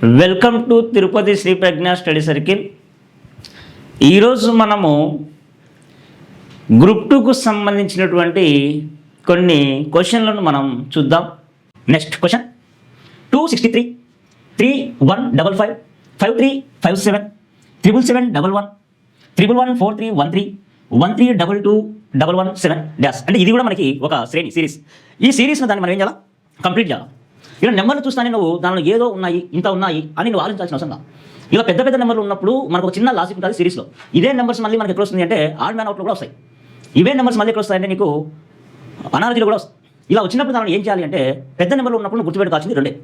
Welcome to Tirupati Shri Pragna study circle. ఈరోజు మనము group 2కు సంబంధించినటువంటి కొన్ని క్వశ్చన్లను మనం చూద్దాం. Next question 263 3155 5357 77711 114313 13222117 dash. అంటే ఇది కూడా మనకి ఒక శ్రేణి సిరీస్. ఈ సిరీస్ను దాన్ని మనం ఏం చేయాలి? కంప్లీట్ చేయాలి. ఇలా నెంబర్లు చూస్తానే నువ్వు దానిలో ఏదో ఉన్నాయి, ఇంత ఉన్నాయి అని నువ్వు ఆలోచించాల్సిన అవసరం. ఇలా పెద్ద పెద్ద నెంబర్లు ఉన్నప్పుడు మనకు ఒక చిన్న లాజిక్ ఉంటుంది సిరీస్లో. ఇదే నెంబర్స్ మళ్ళీ మనకి ఎక్కడ వస్తుంది అంటే ఆడ్ మ్యాన్ అవుట్లో కూడా వస్తాయి. ఇవే నెంబర్స్ మళ్ళీ ఎక్కడ వస్తాయంటే నీకు అనాలజీలో కూడా వస్తాయి. ఇలా వచ్చినప్పుడు దానిలో ఏం చేయాలి అంటే పెద్ద నెంబర్లు ఉన్నప్పుడు నువ్వు గుర్తుపెట్టుకోవాల్సింది రెండే.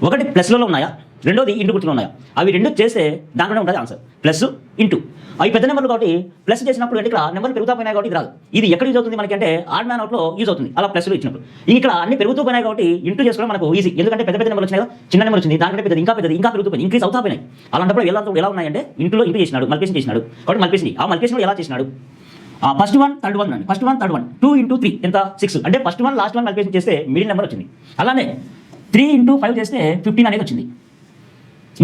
ఒకటి ప్లస్లలో ఉన్నాయా, రెండోది ఇంటూ గుర్తులో ఉన్నాయా. అవి రెండు చేస్తే దాంట్లోనే ఉంటుంది ఆన్సర్. ప్లస్ ఇంటూ అవి పెద్ద నెంబర్లు కాబట్టి ప్లస్ చేసినప్పుడు అంటే ఇక్కడ నెంబర్లు పెరుగుతూ పోయినాయి కాబట్టి రాదు. ఇది ఎక్కడ యూజ్ అవుతుంది మనకి అంటే ఆడ్ మ్యాన్ అవుట్లో యూజ్ అవుతుంది. అలా ప్లస్లు ఇచ్చినప్పుడు ఇక్కడ అన్ని పెరుగుతూ పోయినాయి కాబట్టి ఇంటూ చేసుకోవడం మనకు ఈజీ. ఎందుకంటే పెద్ద పెద్ద నెంబర్లు వచ్చినాయి, చిన్న నెంబర్ వచ్చింది, దాంట్లో పెద్దది ఇంకా పెద్దది ఇంకా పెరుగుతూ పోయింది, ఇంక్రీజ్ అవుతా పోయినాయి. అలాంటప్పుడు ఎలా ఉన్నాయంటే ఇంటూ చేసినాడు, మల్టిప్లికేషన్ చేసినాడు కాబట్టి మల్టిప్లికేషన్. ఆ మల్టిప్లికేషన్ ఎలా చేసినాడు? ఫస్ట్ వన్ థర్డ్ వన్ అండి. First one third one 2 into 3 ఎంత 6. అంటే first one last one multiplication చేస్తే మిడిల్ నెంబర్ వచ్చింది. అలానే 3 into 5 చేస్తే 15 అనేది వచ్చింది.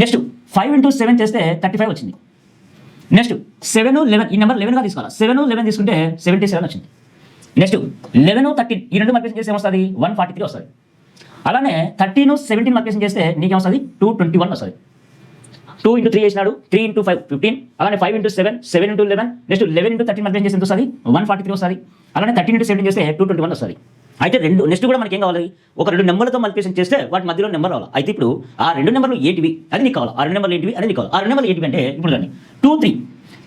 నెక్స్ట్ 5 into 7 చేస్తే 35 వచ్చింది. నెక్స్ట్ 7 11 ఈ నెంబర్ 11గా తీసుకోవాలి. 7 11 తీసుకుంటే 77 వచ్చింది. నెక్స్ట్ 11 13 ఈ రెండు మల్టిప్లికేషన్ చేస్తే ఏమొస్తుంది? 143 వస్తుంది. అలానే 13 17 మల్టిప్లికేషన్ చేస్తే నీకేమొస్తుంది? 221 వస్తుంది. 2 into 3 చేసినాడు, 3 into 5 15. అలానే 5 into 7 7 into 11. Next 11 into 13 multiplication చేస్తే ఎంత వస్తుంది? 143 వస్తుంది. అలానే 13 into 17 చేస్తే 221 వస్తుంది. అయితే నెక్స్ట్ కూడా మనకి ఏం కావాలి? ఒక రెండు నెంబర్లతో మల్టిప్లికేషన్ చేస్తే వాటి మధ్యలో నెంబర్ రావాలి. అయితే ఇప్పుడు ఆ రెండు నెంబర్లు ఏంటివి అది నీకు కావాలి. ఆ రెండు నెంబర్లు ఏంటివి అది నీకు కావాలి. ఆ రెండు నెంబర్లు ఏంటివి అంటే ఇప్పుడు కానీ 2 3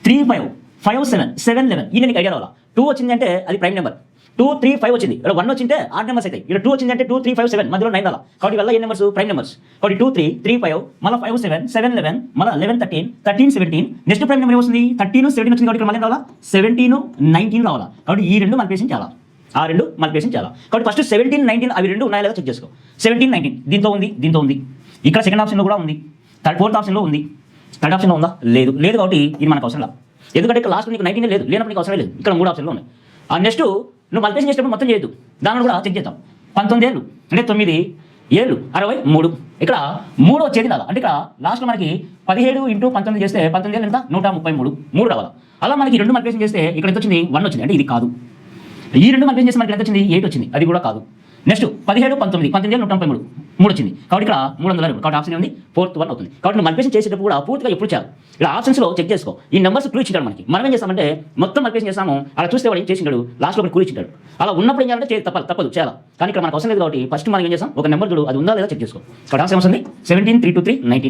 3 5 5 7 7 11 ఈ నీకు ఐడియా రావాలి. 2 వచ్చింది అంటే అది ప్రైమ్ నెంబర్. 2 3 5 వచ్చింది, ఇక్కడ 1 వచ్చింటే ఆడ్ నెంబర్స్ అవుతాయి. ఇక్కడ 2 వచ్చింది అంటే 2 3 5 7 మధ్యలో 9 రావాలి. కాబట్టి వల్ల ఏ నెంబర్స్? Prime numbers. కాబట్టి 2 3 3 5 మళ్ళీ 5 7 7 11 మళ్ళీ 11 13 13 17. నెక్స్ట్ ప్రైమ్ నెంబర్ వస్తుంది 13 17 వచ్చింది కాబట్టి ఇక్కడ మళ్ళీ రావాలా 17 19 రావాలా. కాబట్టి ఈ రెండు మల్టిప్లికేషన్ చేయాలి. ఆ రెండు మల్టిప్లికేషన్ చేయాలి. కాబట్టి ఫస్ట్ 17 19 అవి రెండు ఉన్నాయో లేదో చెక్ చేసుకో. 17 19 దీంతో ఉంది, దీంతో ఉంది. ఇక్కడ సెకండ్ ఆప్షన్లో కూడా ఉంది, ఫోర్త్ ఆప్షన్లో ఉంది. థర్డ్ ఆప్షన్లో ఉందా? లేదు. కాబట్టి ఇది మనకు అవసరం లేదు. ఎందుకంటే ఇక్కడ లాస్ట్ నీకు 19 లేదు, లేనప్పుడు నీకు అవసరం లేదు. ఇక్కడ 3 ఆప్షన్లో ఉన్నాయి. నెక్స్ట్ నువ్వు మల్టిప్లికేషన్ చేసేటప్పుడు మొత్తం చేయొద్దు, దానిలో కూడా చెక్ చేద్దాం. 19 ఏళ్ళు అంటే 9 7 63. ఇక్కడ 3 వచ్చేది రాదా అంటే ఇక్కడ లాస్ట్లో మనకి 17 into 19 చేస్తే 19 ఏళ్ళు ఎంత? 133 3 రావాలా. అలా మనకి రెండు మల్టిప్లికేషన్ చేస్తే ఇక్కడ ఎంత వచ్చింది? 1 వచ్చింది. అంటే ఇది కాదు. ఈ రెండు మల్టిప్లికేషన్ చేస్తే మనకి ఎంత వచ్చింది? 8 వచ్చింది. అది కూడా కాదు. నెక్స్ట్ 17 19 19 133 3 వచ్చింది. కాబట్టి ఇక్కడ 302. కాబట్టి ఆప్షన్ ఉంది ఫోర్త్ వన్ అవుతుంది. కాబట్టి నువ్వు మల్టిప్లికేషన్ చేసేటప్పుడు కూడా పూర్తిగా ఎప్పుడు చేయాలి? ఇలా ఆప్షన్స్లో చెక్ చేసుకో. ఈ నెంబర్స్ క్లూ ఇచ్చింటాడు మనకి. మనం ఏం చేస్తామంటే మొత్తం మల్టిప్లికేషన్ చేస్తాము, అలా చూస్తే వాడు ఏం చేసింటాడు? లాస్ట్లో ఒకటి క్లూ ఇచ్చింటాడు. అలా ఉన్నప్పుడు ఏం చేయాలంటే తప్పదు చేయాలి. కానీ ఇక్కడ మనకు అవసరం లేదు కాబట్టి ఫస్ట్ మనం ఏం చేస్తాం? ఒక నెంబర్ చూడు అది ఉందా లేదా చెక్ చేసుకో. కాబట్టి ఆప్షన్ వస్తుంది 17 3 2 3 19.